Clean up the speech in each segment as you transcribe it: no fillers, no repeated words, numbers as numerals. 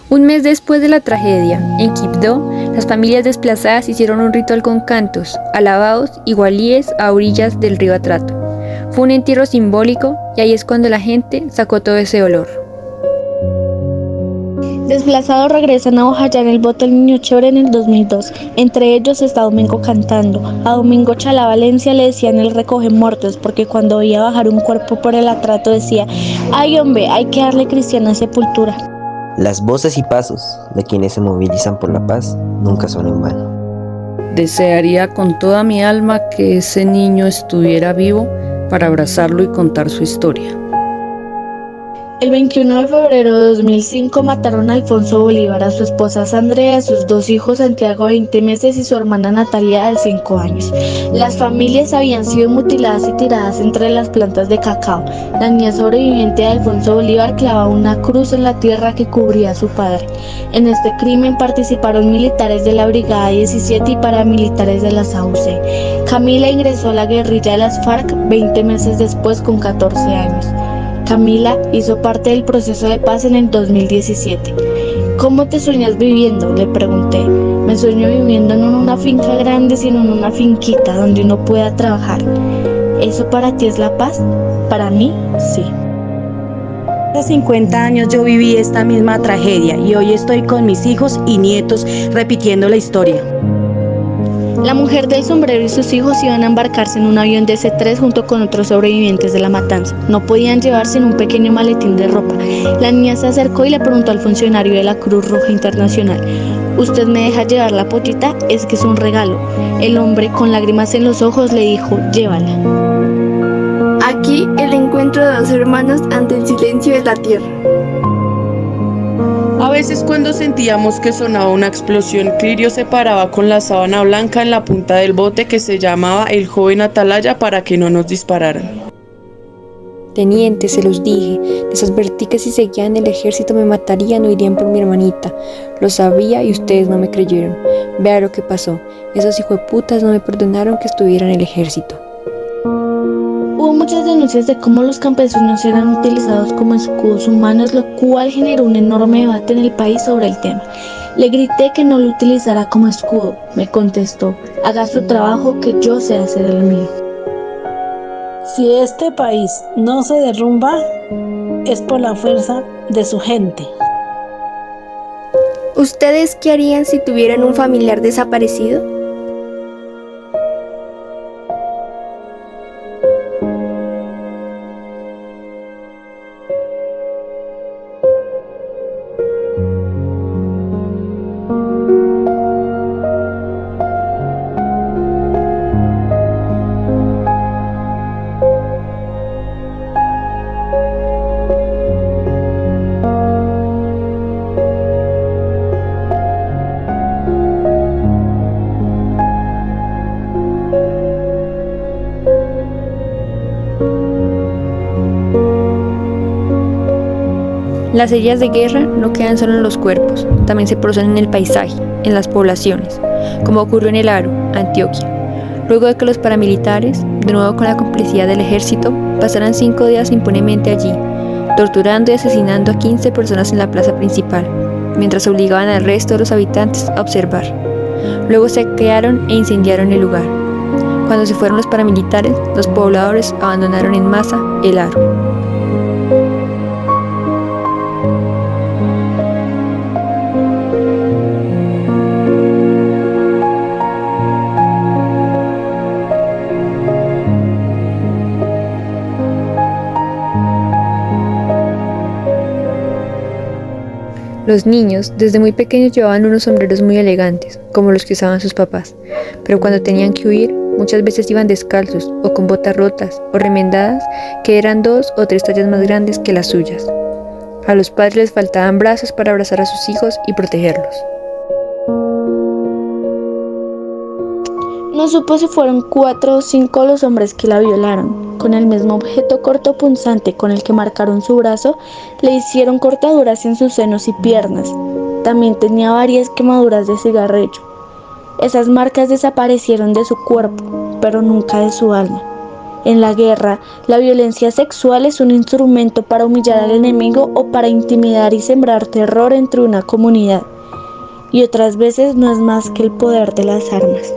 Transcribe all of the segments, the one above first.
Un mes después de la tragedia, en Quibdó, las familias desplazadas hicieron un ritual con cantos, alabados y gualíes a orillas del río Atrato. Fue un entierro simbólico y ahí es cuando la gente sacó todo ese dolor. Desplazados regresan a Ojayán el voto del Niño Chévere en el 2002. Entre ellos está Domingo cantando. A Domingo Chalá Valencia le decían el recoge muertos porque cuando veía bajar un cuerpo por el Atrato decía: ¡ay hombre, hay que darle cristiana sepultura! Las voces y pasos de quienes se movilizan por la paz nunca son en vano. Desearía con toda mi alma que ese niño estuviera vivo para abrazarlo y contar su historia. El 21 de febrero de 2005 mataron a Alfonso Bolívar, a su esposa Sandra y a sus dos hijos, Santiago de 20 meses y su hermana Natalia de 5 años. Las familias habían sido mutiladas y tiradas entre las plantas de cacao. La niña sobreviviente de Alfonso Bolívar clavaba una cruz en la tierra que cubría a su padre. En este crimen participaron militares de la Brigada 17 y paramilitares de la SAUC. Camila ingresó a la guerrilla de las FARC 20 meses después con 14 años. Camila hizo parte del proceso de paz en el 2017. ¿Cómo te sueñas viviendo?, le pregunté. Me sueño viviendo no en una finca grande, sino en una finquita donde uno pueda trabajar. ¿Eso para ti es la paz? Para mí, sí. Hace 50 años yo viví esta misma tragedia y hoy estoy con mis hijos y nietos repitiendo la historia. La mujer del sombrero y sus hijos iban a embarcarse en un avión DC-3 junto con otros sobrevivientes de la matanza. No podían llevar sino un pequeño maletín de ropa. La niña se acercó y le preguntó al funcionario de la Cruz Roja Internacional: ¿usted me deja llevar la pollita? Es que es un regalo. El hombre, con lágrimas en los ojos, le dijo: llévala. Aquí el encuentro de dos hermanos ante el silencio de la tierra. A veces cuando sentíamos que sonaba una explosión, Clirio se paraba con la sábana blanca en la punta del bote que se llamaba el joven Atalaya para que no nos dispararan. Teniente, se los dije, les advertí que si seguían el ejército me matarían o irían por mi hermanita. Lo sabía y ustedes no me creyeron. Vea lo que pasó. Esos hijueputas no me perdonaron que estuviera en el ejército. Hubo muchas denuncias de cómo los campesinos eran utilizados como escudos humanos, lo cual generó un enorme debate en el país sobre el tema. Le grité que no lo utilizara como escudo. Me contestó: haga su trabajo, que yo sé hacer el mío. Si este país no se derrumba, es por la fuerza de su gente. ¿Ustedes qué harían si tuvieran un familiar desaparecido? Las heridas de guerra no quedan solo en los cuerpos, también se producen en el paisaje, en las poblaciones, como ocurrió en El Aro, Antioquia. Luego de que los paramilitares, de nuevo con la complicidad del ejército, pasaran 5 días impunemente allí, torturando y asesinando a 15 personas en la plaza principal, mientras obligaban al resto de los habitantes a observar. Luego saquearon e incendiaron el lugar. Cuando se fueron los paramilitares, los pobladores abandonaron en masa El Aro. Los niños, desde muy pequeños, llevaban unos sombreros muy elegantes, como los que usaban sus papás, pero cuando tenían que huir, muchas veces iban descalzos, o con botas rotas, o remendadas, que eran 2 o 3 tallas más grandes que las suyas. A los padres les faltaban brazos para abrazar a sus hijos y protegerlos. No supo si fueron 4 o 5 los hombres que la violaron. Con el mismo objeto cortopunzante con el que marcaron su brazo, le hicieron cortaduras en sus senos y piernas. También tenía varias quemaduras de cigarrillo. Esas marcas desaparecieron de su cuerpo, pero nunca de su alma. En la guerra, la violencia sexual es un instrumento para humillar al enemigo o para intimidar y sembrar terror entre una comunidad. Y otras veces no es más que el poder de las armas.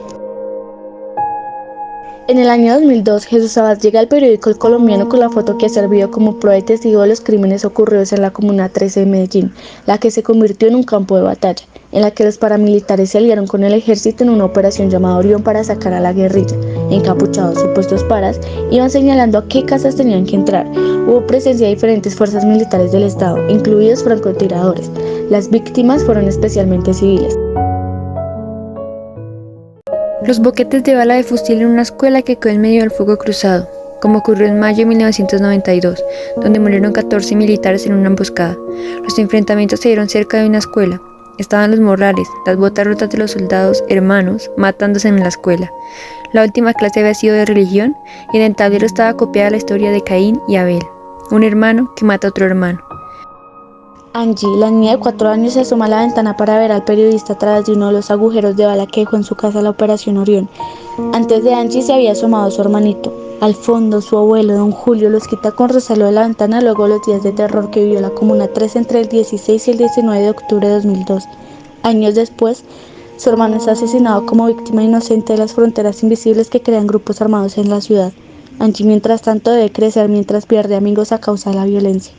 En el año 2002, Jesús Abad llega al periódico El Colombiano con la foto que ha servido como prueba y testigo de los crímenes ocurridos en la Comuna 13 de Medellín, la que se convirtió en un campo de batalla, en la que los paramilitares se aliaron con el ejército en una operación llamada Orión para sacar a la guerrilla. Encapuchados supuestos paras iban señalando a qué casas tenían que entrar. Hubo presencia de diferentes fuerzas militares del Estado, incluidos francotiradores. Las víctimas fueron especialmente civiles. Los boquetes de bala de fusil en una escuela que quedó en medio del fuego cruzado, como ocurrió en mayo de 1992, donde murieron 14 militares en una emboscada. Los enfrentamientos se dieron cerca de una escuela. Estaban los morrales, las botas rotas de los soldados hermanos, matándose en la escuela. La última clase había sido de religión y en el tablero estaba copiada la historia de Caín y Abel, un hermano que mata a otro hermano. Angie, la niña de 4 años, se asoma a la ventana para ver al periodista a través de uno de los agujeros de bala que dejó en su casa la Operación Orión. Antes de Angie se había asomado su hermanito. Al fondo, su abuelo, don Julio, los quita con recelo de la ventana luego de los días de terror que vivió la Comuna 3 entre el 16 y el 19 de octubre de 2002. Años después, su hermano es asesinado como víctima inocente de las fronteras invisibles que crean grupos armados en la ciudad. Angie, mientras tanto, debe crecer mientras pierde amigos a causa de la violencia.